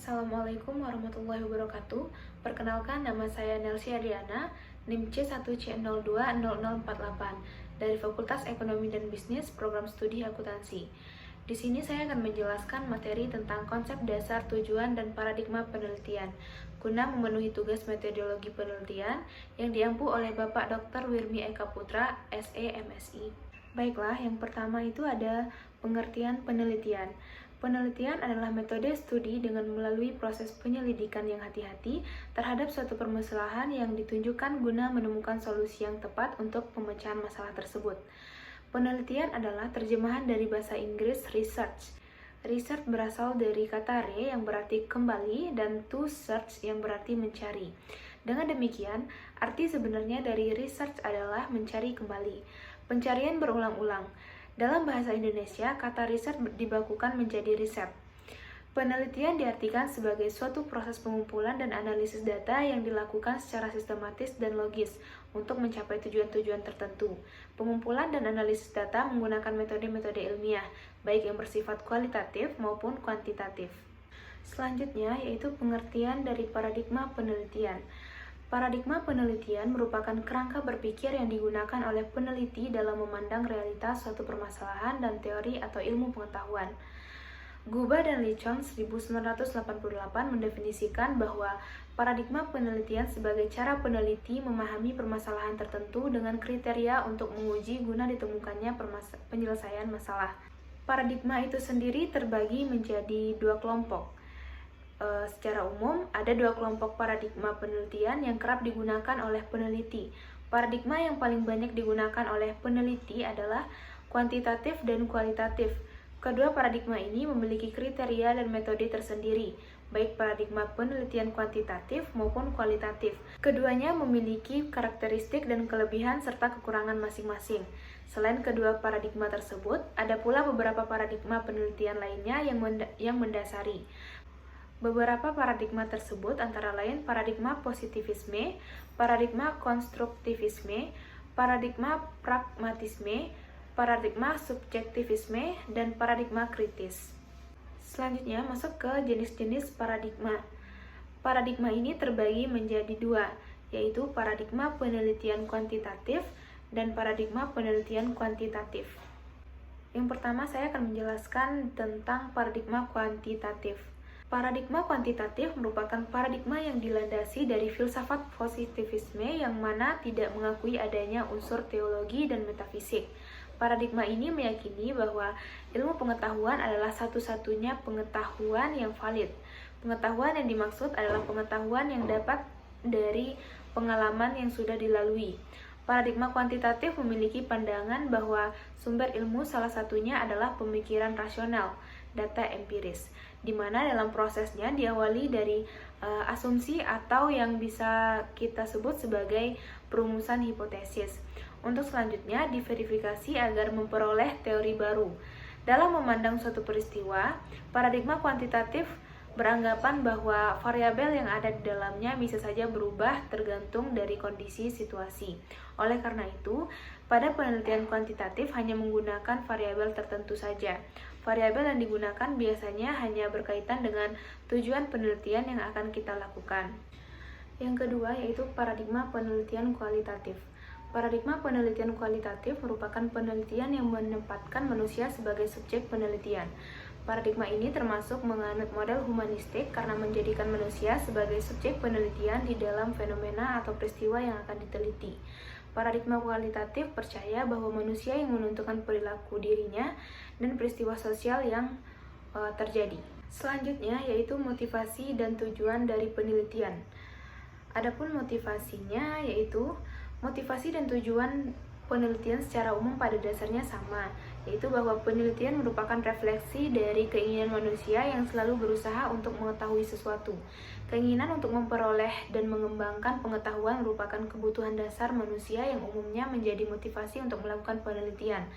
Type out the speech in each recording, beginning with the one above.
Assalamualaikum warahmatullahi wabarakatuh. Perkenalkan, nama saya Nelsi Adriana, NIM C1C020048 dari Fakultas Ekonomi dan Bisnis, Program Studi Akuntansi. Di sini saya akan menjelaskan materi tentang konsep dasar, tujuan, dan paradigma penelitian guna memenuhi tugas metodologi penelitian yang diampu oleh Bapak Dr. Wirmi Eka Putra, SE MSI. Baiklah, yang pertama itu ada pengertian penelitian. Penelitian adalah metode studi dengan melalui proses penyelidikan yang hati-hati terhadap suatu permasalahan yang ditunjukkan guna menemukan solusi yang tepat untuk pemecahan masalah tersebut. Penelitian adalah terjemahan dari bahasa Inggris research. Research berasal dari kata re yang berarti kembali dan to search yang berarti mencari. Dengan demikian, arti sebenarnya dari research adalah mencari kembali. Pencarian berulang-ulang. Dalam bahasa Indonesia, kata riset dibakukan menjadi riset. Penelitian diartikan sebagai suatu proses pengumpulan dan analisis data yang dilakukan secara sistematis dan logis untuk mencapai tujuan-tujuan tertentu. Pengumpulan dan analisis data menggunakan metode-metode ilmiah, baik yang bersifat kualitatif maupun kuantitatif. Selanjutnya, yaitu pengertian dari paradigma penelitian. Paradigma penelitian merupakan kerangka berpikir yang digunakan oleh peneliti dalam memandang realitas suatu permasalahan dan teori atau ilmu pengetahuan. Guba dan Lichon 1988 mendefinisikan bahwa paradigma penelitian sebagai cara peneliti memahami permasalahan tertentu dengan kriteria untuk menguji guna ditemukannya penyelesaian masalah. Paradigma itu sendiri terbagi menjadi dua kelompok. Secara umum, ada dua kelompok paradigma penelitian yang kerap digunakan oleh peneliti. Paradigma yang paling banyak digunakan oleh peneliti adalah kuantitatif dan kualitatif. Kedua paradigma ini memiliki kriteria dan metode tersendiri, baik paradigma penelitian kuantitatif maupun kualitatif. Keduanya memiliki karakteristik dan kelebihan serta kekurangan masing-masing. Selain kedua paradigma tersebut, ada pula beberapa paradigma penelitian lainnya yang mendasari. Beberapa paradigma tersebut antara lain paradigma positivisme, paradigma konstruktivisme, paradigma pragmatisme, paradigma subjektivisme, dan paradigma kritis. Selanjutnya masuk ke jenis-jenis paradigma. Paradigma ini terbagi menjadi dua, yaitu paradigma penelitian kuantitatif dan paradigma penelitian kuantitatif. Yang pertama saya akan menjelaskan tentang paradigma kuantitatif. Paradigma kuantitatif merupakan paradigma yang dilandasi dari filsafat positivisme yang mana tidak mengakui adanya unsur teologi dan metafisik. Paradigma ini meyakini bahwa ilmu pengetahuan adalah satu-satunya pengetahuan yang valid. Pengetahuan yang dimaksud adalah pengetahuan yang dapat dari pengalaman yang sudah dilalui. Paradigma kuantitatif memiliki pandangan bahwa sumber ilmu salah satunya adalah pemikiran rasional, data empiris, di mana dalam prosesnya diawali dari asumsi atau yang bisa kita sebut sebagai perumusan hipotesis. Untuk selanjutnya diverifikasi agar memperoleh teori baru. Dalam memandang suatu peristiwa, paradigma kuantitatif beranggapan bahwa variabel yang ada di dalamnya bisa saja berubah tergantung dari kondisi situasi. Oleh karena itu, pada penelitian kuantitatif hanya menggunakan variabel tertentu saja. Variabel yang digunakan biasanya hanya berkaitan dengan tujuan penelitian yang akan kita lakukan. Yang kedua yaitu paradigma penelitian kualitatif. Paradigma penelitian kualitatif merupakan penelitian yang menempatkan manusia sebagai subjek penelitian. Paradigma ini termasuk menganut model humanistik karena menjadikan manusia sebagai subjek penelitian di dalam fenomena atau peristiwa yang akan diteliti. Paradigma kualitatif percaya bahwa manusia yang menentukan perilaku dirinya dan peristiwa sosial yang terjadi. Selanjutnya yaitu motivasi dan tujuan dari penelitian. Adapun motivasinya yaitu motivasi dan tujuan penelitian secara umum pada dasarnya sama, yaitu bahwa penelitian merupakan refleksi dari keinginan manusia yang selalu berusaha untuk mengetahui sesuatu. Keinginan untuk memperoleh dan mengembangkan pengetahuan merupakan kebutuhan dasar manusia yang umumnya menjadi motivasi untuk melakukan penelitian.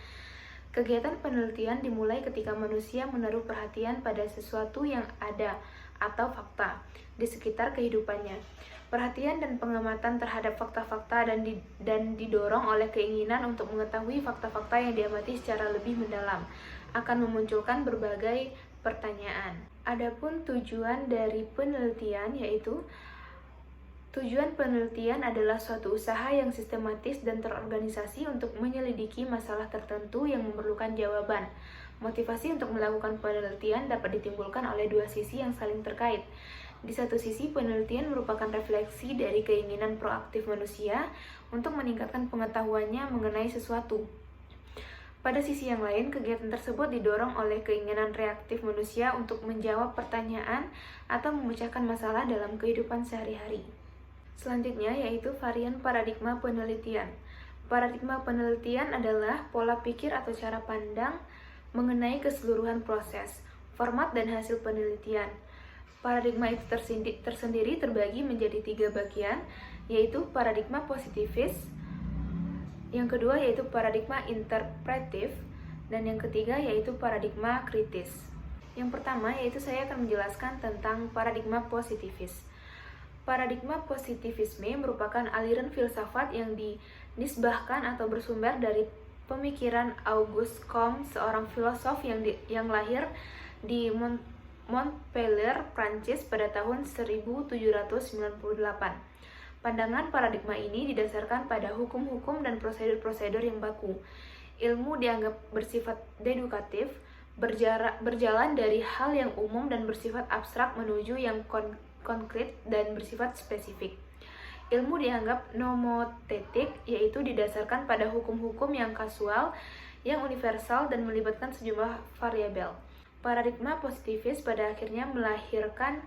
Kegiatan penelitian dimulai ketika manusia menaruh perhatian pada sesuatu yang ada atau fakta di sekitar kehidupannya. Perhatian dan pengamatan terhadap fakta-fakta dan didorong oleh keinginan untuk mengetahui fakta-fakta yang diamati secara lebih mendalam akan memunculkan berbagai pertanyaan. Adapun tujuan dari penelitian yaitu tujuan penelitian adalah suatu usaha yang sistematis dan terorganisasi untuk menyelidiki masalah tertentu yang memerlukan jawaban. Motivasi untuk melakukan penelitian dapat ditimbulkan oleh dua sisi yang saling terkait. Di satu sisi, penelitian merupakan refleksi dari keinginan proaktif manusia untuk meningkatkan pengetahuannya mengenai sesuatu. Pada sisi yang lain, kegiatan tersebut didorong oleh keinginan reaktif manusia untuk menjawab pertanyaan atau memecahkan masalah dalam kehidupan sehari-hari. Selanjutnya yaitu varian paradigma penelitian. Paradigma penelitian adalah pola pikir atau cara pandang mengenai keseluruhan proses, format, dan hasil penelitian. Paradigma itu tersendiri terbagi menjadi 3 bagian, yaitu paradigma positivis, yang kedua yaitu paradigma interpretif, dan yang ketiga yaitu paradigma kritis. Yang pertama yaitu saya akan menjelaskan tentang paradigma positivis. Paradigma positivisme merupakan aliran filsafat yang dinisbahkan atau bersumber dari pemikiran Auguste Comte, seorang filosof yang lahir di Montpellier, Prancis pada tahun 1798. Pandangan paradigma ini didasarkan pada hukum-hukum dan prosedur-prosedur yang baku. Ilmu dianggap bersifat dedukatif, berjalan dari hal yang umum dan bersifat abstrak menuju yang konkret dan bersifat spesifik. Ilmu dianggap nomotetik, yaitu didasarkan pada hukum-hukum yang kasual, yang universal dan melibatkan sejumlah variabel. Paradigma positivis pada akhirnya melahirkan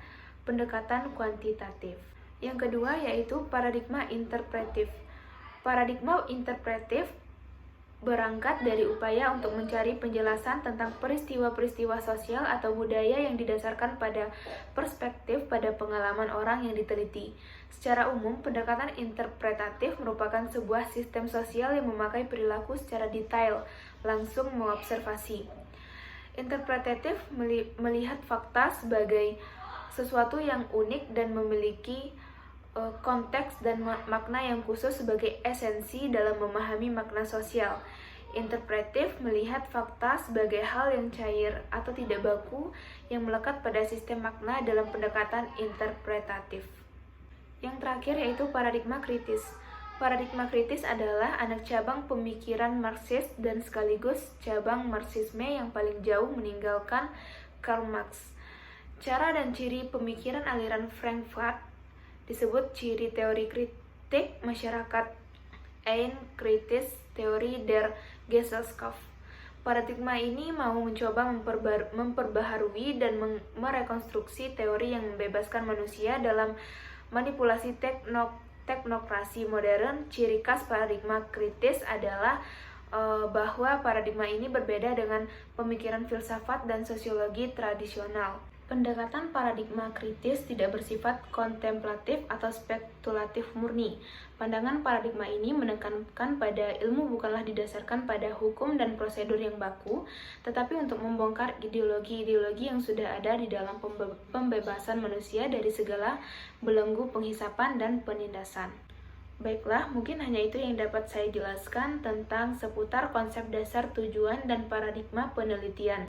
pendekatan kuantitatif. Yang kedua yaitu paradigma interpretif. Paradigma interpretif berangkat dari upaya untuk mencari penjelasan tentang peristiwa-peristiwa sosial atau budaya yang didasarkan pada perspektif pada pengalaman orang yang diteliti. Secara umum, pendekatan interpretatif merupakan sebuah sistem sosial yang memakai perilaku secara detail, langsung mengobservasi. Interpretatif melihat fakta sebagai sesuatu yang unik dan memiliki konteks dan makna yang khusus sebagai esensi dalam memahami makna sosial. Interpretif melihat fakta sebagai hal yang cair atau tidak baku yang melekat pada sistem makna dalam pendekatan interpretatif. Yang terakhir yaitu paradigma kritis. Paradigma kritis adalah anak cabang pemikiran Marxis dan sekaligus cabang Marxisme yang paling jauh meninggalkan Karl Marx. Cara dan ciri pemikiran aliran Frankfurt disebut ciri teori kritik masyarakat, ein kritis teori der Gesellschaft. Paradigma ini mau mencoba memperbaharui dan merekonstruksi teori yang membebaskan manusia dalam manipulasi teknokrasi modern. Ciri khas paradigma kritis adalah bahwa paradigma ini berbeda dengan pemikiran filsafat dan sosiologi tradisional. Pendekatan paradigma kritis tidak bersifat kontemplatif atau spekulatif murni. Pandangan paradigma ini menekankan pada ilmu bukanlah didasarkan pada hukum dan prosedur yang baku, tetapi untuk membongkar ideologi-ideologi yang sudah ada di dalam pembebasan manusia dari segala belenggu penghisapan dan penindasan. Baiklah, mungkin hanya itu yang dapat saya jelaskan tentang seputar konsep dasar tujuan dan paradigma penelitian.